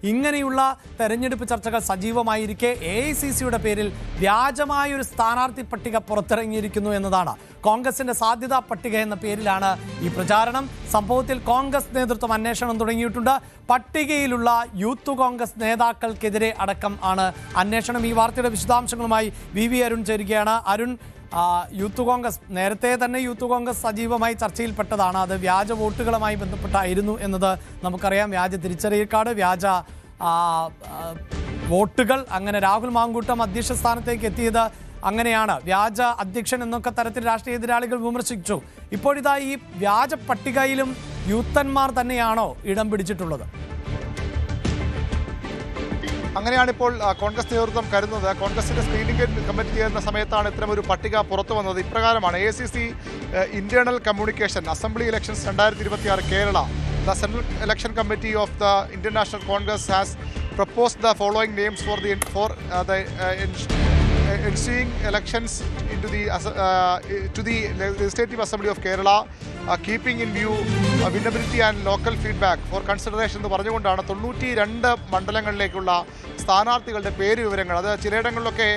ഇങ്ങനെയുള്ള തെരഞ്ഞെടുപ്പ് ചർച്ചകൾ സജീവമായിരിക്കെ AICCയുടെ പേരിൽ വ്യാജമായൊരു സ്ഥാനാർത്ഥി പട്ടിക പുറത്തിറങ്ങിയിരിക്കുന്നു എന്നതാണ്. കോൺഗ്രസിന്റെ സാധ്യതാ പട്ടിക എന്ന പേരിലാണ് ഈ പ്രചാരണം. സംഭവത്തിൽ കോൺഗ്രസ് നേതൃത്വം അന്വേഷണം തുടങ്ങിയിട്ടുണ്ട്. പട്ടികയിലുള്ള യൂത്ത് കോൺഗ്രസ് നേതാക്കൾക്കെതിരെ അടക്കം ആണ് അന്വേഷണം. ഈ വാർത്തയുടെ വിശദാംശങ്ങളുമായി VV അരുൺ ചേരുകയാണ്. അരുൺ, യൂത്ത് കോൺഗ്രസ് നേരത്തെ തന്നെ സജീവമായി ചർച്ചയിൽപ്പെട്ടതാണ്. അത് വ്യാജ വോട്ടുകളുമായി ബന്ധപ്പെട്ടായിരുന്നു എന്നത് നമുക്കറിയാം. വ്യാജ തിരിച്ചറിയൽ കാർഡ്, വ്യാജ വോട്ടുകൾ, അങ്ങനെ രാഹുൽ മാങ്കൂട്ടം അധ്യക്ഷ സ്ഥാനത്തേക്ക് എത്തിയത് അങ്ങനെയാണ്. വ്യാജ അധ്യക്ഷൻ എന്നൊക്കെ തരത്തിൽ രാഷ്ട്രീയ എതിരാളികൾ വിമർശിച്ചു. ഇപ്പോഴിതാ ഈ വ്യാജ പട്ടികയിലും യൂത്തന്മാർ തന്നെയാണോ ഇടം പിടിച്ചിട്ടുള്ളത്? അങ്ങനെയാണിപ്പോൾ കോൺഗ്രസ് നേതൃത്വം കരുതുന്നത്. കോൺഗ്രസിന്റെ സ്ക്രീനിംഗ് കമ്മിറ്റി ചേരുന്ന സമയത്താണ് ഇത്തരമൊരു പട്ടിക പുറത്തു വന്നത്. ഇപ്രകാരമാണ്: AICC internal communication assembly elections 2026 Kerala. The Central Election Committee of the Indian National Congress has proposed the following names for the ensuing elections to the Legislative Assembly of Kerala, keeping in view winnability and local feedback for consideration എന്ന് പറഞ്ഞുകൊണ്ടാണ് 92 മണ്ഡലങ്ങളിലേക്കുള്ള സ്ഥാനാർത്ഥികളുടെ പേര് വിവരങ്ങൾ. അത് ചിലയിടങ്ങളിലൊക്കെ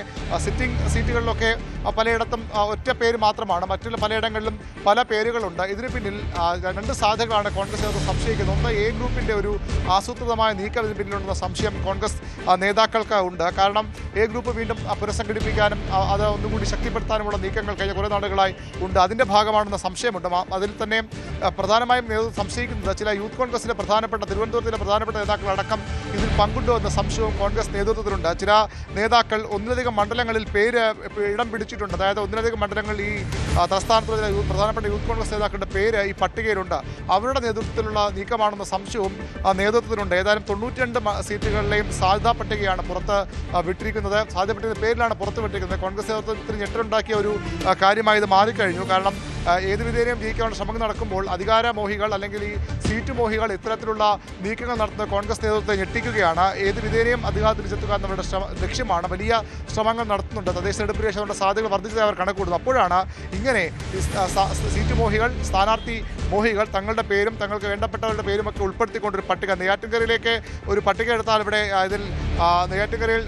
sitting സീറ്റുകളിലൊക്കെ പലയിടത്തും ഒറ്റ പേര് മാത്രമാണ്, മറ്റുള്ള പലയിടങ്ങളിലും പല പേരുകളുണ്ട്. ഇതിന് പിന്നിൽ രണ്ട് സാധ്യതകളാണ് കോൺഗ്രസ് നേതൃത്വം സംശയിക്കുന്നത്. ഒന്ന്, A ഗ്രൂപ്പിൻ്റെ ഒരു ആസൂത്രിതമായ നീക്കം ഇതിന് പിന്നിലുണ്ടെന്ന സംശയം കോൺഗ്രസ് നേതാക്കൾക്ക് ഉണ്ട്. കാരണം A ഗ്രൂപ്പ് വീണ്ടും പുനഃസംഘടിപ്പിക്കാനും അത് ഒന്നുകൂടി ശക്തിപ്പെടുത്താനുമുള്ള നീക്കങ്ങൾ കഴിഞ്ഞ കുറേ നാളുകളായി ഉണ്ട്. അതിൻ്റെ ഭാഗമാണെന്ന സംശയമുണ്ട്. അതിൽ തന്നെ പ്രധാനമായും നേതൃത്വം സംശയിക്കുന്നത് ചില യൂത്ത് കോൺഗ്രസിലെ തിരുവനന്തപുരത്തിലെ പ്രധാനപ്പെട്ട നേതാക്കളടക്കം ഇതിൽ പങ്കുണ്ടോ എന്ന സംശയവും കോൺഗ്രസ് നേതൃത്വത്തിലുണ്ട്. ചില നേതാക്കൾ ഒന്നിലധികം മണ്ഡലങ്ങളിൽ പേര് ഇടം പിടിച്ചിട്ടുണ്ട്. അതായത് ഒന്നിലധികം മണ്ഡലങ്ങളിൽ ഈ തലസ്ഥാനത്തുള്ള പ്രധാനപ്പെട്ട യൂത്ത് കോൺഗ്രസ് നേതാക്കളുടെ പേര് ഈ പട്ടികയിലുണ്ട്. അവരുടെ നേതൃത്വത്തിലുള്ള നീക്കമാണെന്ന സംശയവും നേതൃത്വത്തിലുണ്ട്. ഏതായാലും 92 സീറ്റുകളിലെയും സാധ്യതാ പട്ടികയാണ് പുറത്ത് വിട്ടിരിക്കുന്നത്. സാധ്യത പട്ടികയുടെ പേരിലാണ് പുറത്ത് വിട്ടിരിക്കുന്നത്. കോൺഗ്രസ് നേതൃത്വത്തിന് ഞെട്ടലുണ്ടാക്കിയ ഒരു കാര്യമായി ഇത് മാറിക്കഴിഞ്ഞു. കാരണം ഏത് വിധേനയും ജയിക്കാനുള്ള ശ്രമങ്ങൾ നടക്കുമ്പോൾ അധികാരമോഹികൾ അല്ലെങ്കിൽ ഈ സീറ്റ് മോഹികൾ ഇത്തരത്തിലുള്ള നീക്കങ്ങൾ നടത്തുന്ന കോൺഗ്രസ് നേതൃത്വത്തെ ഞെട്ടിക്കുകയാണ്. ഏത് വിധേനയും അധികാരത്തിൽ എത്തുക എന്നവരുടെ ലക്ഷ്യമാണ്. വലിയ ശ്രമങ്ങൾ നടത്തുന്നുണ്ട്. തദ്ദേശ തെരഞ്ഞെടുപ്പ് ശേഷമുള്ള സാധ്യതകൾ വർദ്ധിച്ചതായി അവർ കണക്കൂടുന്നു. അപ്പോഴാണ് ഇങ്ങനെ സീറ്റ് മോഹികൾ, സ്ഥാനാർത്ഥി മോഹികൾ തങ്ങളുടെ പേരും തങ്ങൾക്ക് വേണ്ടപ്പെട്ടവരുടെ പേരുമൊക്കെ ഉൾപ്പെടുത്തിക്കൊണ്ടൊരു പട്ടിക. നെയ്യാറ്റിൻകരയിലേക്ക് ഒരു പട്ടിക എടുത്താൽ ഇവിടെ ഇതിൽ നെയ്യാറ്റിൻകരയിൽ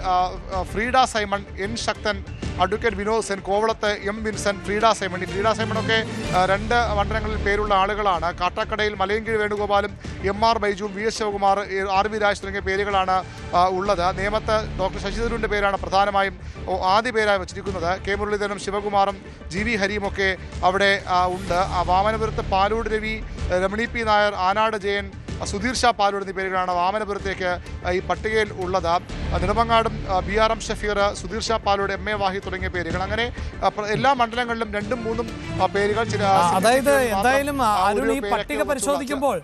ഫ്രീഡ സൈമൺ, N ശക്തൻ, അഡ്വക്കേറ്റ് വിനോദ് സെൻ, കോവളത്ത് M വിൻസെന്റ്, ഫ്രീഡ സൈമൺ. ഈ ഫ്രീഡ സൈമണൊക്കെ 2 മണ്ഡലങ്ങളിൽ പേരുള്ള ആളുകളാണ്. കാട്ടാക്കടയിൽ മലയങ്കിഴി വേണുഗോപാലും MR ബൈജുവും VS Shivakumar, RV Raj തുടങ്ങിയ പേരുകളാണ് ഉള്ളത്. നേമത്ത് ഡോക്ടർ ശശി തരൂരിൻ്റെ പേരാണ് പ്രധാനമായും ആദ്യ പേരായി വച്ചിരിക്കുന്നത്. K മുരളീധരനും ശിവകുമാറും GV ഹരിയുമൊക്കെ അവിടെ ഉണ്ട്. വാമനപുരത്ത് പാലൂട് രവി, രമണി P നായർ, ആനാട് ജയൻ, സുധീർ ഷാ പാലൂട് എന്നീ പേരുകളാണ് വാമനപുരത്തേക്ക് ഈ പട്ടികയിൽ ഉള്ളത്. നെടുമങ്ങാടും BRM ഷഫീർ, സുധീർ ഷാ പാലൂട്, MA വാഹി തുടങ്ങിയ പേരുകൾ. അങ്ങനെ എല്ലാ മണ്ഡലങ്ങളിലും 2-3 പേരുകൾ. അതായത് എന്തായാലും അരുൺ, ഈ പട്ടിക പരിശോധിക്കുമ്പോൾ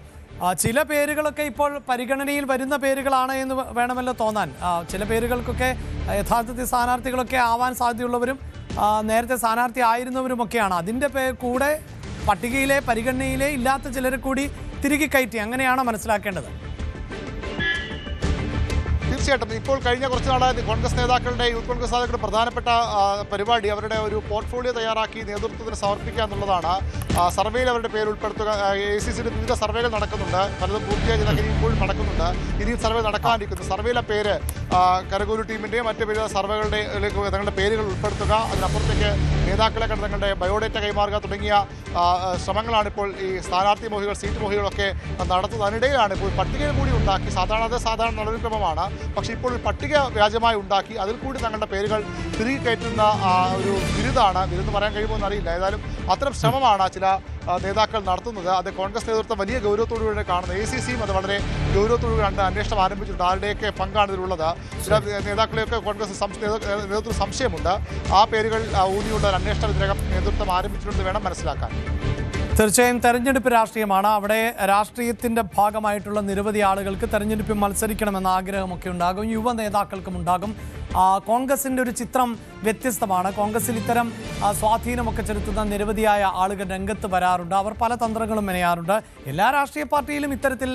ചില പേരുകളൊക്കെ ഇപ്പോൾ പരിഗണനയിൽ വരുന്ന പേരുകളാണ് എന്ന് വേണമല്ലോ തോന്നാൻ. ചില പേരുകൾക്കൊക്കെ യഥാർത്ഥത്തിൽ സ്ഥാനാർത്ഥികളൊക്കെ ആവാൻ സാധ്യതയുള്ളവരും നേരത്തെ സ്ഥാനാർത്ഥി ആയിരുന്നവരുമൊക്കെയാണ്. അതിൻ്റെ കൂടെ പട്ടികയിലെ പരിഗണനയിലെ ഇല്ലാത്ത ചിലരെ കൂടി തിരികെ കയറ്റി, അങ്ങനെയാണ് മനസ്സിലാക്കേണ്ടത്. തീർച്ചയായിട്ടും ഇപ്പോൾ കഴിഞ്ഞ കുറച്ച് നാളായി കോൺഗ്രസ് നേതാക്കളുടെ, യൂത്ത് കോൺഗ്രസ് നേതാക്കളുടെ പ്രധാനപ്പെട്ട പരിപാടി അവരുടെ ഒരു പോർട്ട്ഫോളിയോ തയ്യാറാക്കി നേതൃത്വത്തിന് സമർപ്പിക്കുക എന്നുള്ളതാണ്. സർവേയിൽ അവരുടെ പേര് ഉൾപ്പെടുത്തുക. AICCയുടെ വിവിധ സർവേകൾ നടക്കുന്നുണ്ട്. പലതും പൂർത്തിയായി ഇപ്പോഴും നടക്കുന്നുണ്ട്. ഇനിയും സർവേ നടക്കാനിരിക്കുന്നു. സർവേയിലെ പേര് കരകൂരു ടീമിൻ്റെയും മറ്റ് വിവിധ സർവേകളുടെ തങ്ങളുടെ പേരുകൾ ഉൾപ്പെടുത്തുക. അതിനപ്പുറത്തേക്ക് നേതാക്കളെ കണ്ട് തങ്ങളുടെ ബയോഡേറ്റ കൈമാറുക തുടങ്ങിയ ശ്രമങ്ങളാണ് ഇപ്പോൾ ഈ സ്ഥാനാർത്ഥി മോഹികൾ, സീറ്റ് മോഹികളൊക്കെ നടത്തുന്നത്. അതിനിടയിലാണ് ഇപ്പോൾ പട്ടികയിൽ കൂടി ഉണ്ടാക്കി. സാധാരണ നടപടിക്രമമാണ്. പക്ഷേ ഇപ്പോൾ പട്ടിക വ്യാജമായി ഉണ്ടാക്കി അതിൽ കൂടി തങ്ങളുടെ പേരുകൾ തിരികെ കയറ്റുന്ന ഒരു വിരുന്ന് പറയാൻ കഴിയുമോ എന്നറിയില്ല. ഏതായാലും അത്തരം ശ്രമമാണ് ചില നേതാക്കൾ നടത്തുന്നത്. അത് കോൺഗ്രസ് നേതൃത്വം വലിയ ഗൗരവത്തോടുകൂടി കാണുന്നത്. AICCയും അത് വളരെ ഗൗരവത്തോടുകൂടി കണ്ട് അന്വേഷണം ആരംഭിച്ചിട്ടുണ്ട്. ആരുടെയൊക്കെ പങ്കാണ് ഇതിലുള്ളത്. ചില നേതാക്കളെയൊക്കെ കോൺഗ്രസ് നേതൃത്വ സംശയമുണ്ട്. ആ പേരുകൾ ഊന്നിയുള്ള ഒരു അന്വേഷണം ഇതിനകം നേതൃത്വം ആരംഭിച്ചിട്ടുണ്ടെന്ന് വേണം മനസ്സിലാക്കാൻ. തീർച്ചയായും തെരഞ്ഞെടുപ്പ് രാഷ്ട്രീയമാണ്. അവിടെ രാഷ്ട്രീയത്തിൻ്റെ ഭാഗമായിട്ടുള്ള നിരവധി ആളുകൾക്ക് തെരഞ്ഞെടുപ്പിൽ മത്സരിക്കണമെന്ന ആഗ്രഹമൊക്കെ ഉണ്ടാകും. യുവ നേതാക്കൾക്കും ഉണ്ടാകും. കോൺഗ്രസിൻ്റെ ഒരു ചിത്രം വ്യത്യസ്തമാണ്. കോൺഗ്രസിൽ ഇത്തരം സ്വാധീനമൊക്കെ ചെലുത്തുന്ന നിരവധിയായ ആളുകൾ രംഗത്ത് വരാറുണ്ട്. അവർ പല തന്ത്രങ്ങളും മെനയാറുണ്ട്. എല്ലാ രാഷ്ട്രീയ പാർട്ടിയിലും ഇത്തരത്തിൽ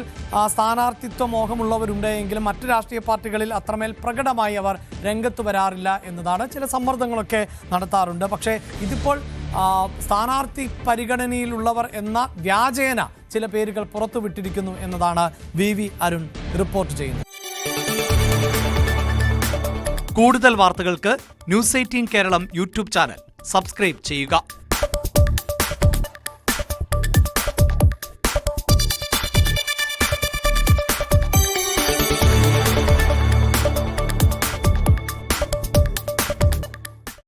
സ്ഥാനാർത്ഥിത്വ മോഹമുള്ളവരുണ്ട് എങ്കിലും മറ്റ് രാഷ്ട്രീയ പാർട്ടികളിൽ അത്രമേൽ പ്രകടമായി അവർ രംഗത്ത് വരാറില്ല എന്നതാണ്. ചില സമ്മർദ്ദങ്ങളൊക്കെ നടത്താറുണ്ട്. പക്ഷേ ഇതിപ്പോൾ സ്ഥാനാർത്ഥി പരിഗണനയിലുള്ളവർ എന്ന വ്യാജേന ചില പേരുകൾ പുറത്തുവിട്ടിരിക്കുന്നു എന്നതാണ് VV അരുൺ റിപ്പോർട്ട് ചെയ്യുന്നത്. കൂടുതൽ വാർത്തകൾക്ക് news 18 Keralam YouTube channel subscribe ചെയ്യുക.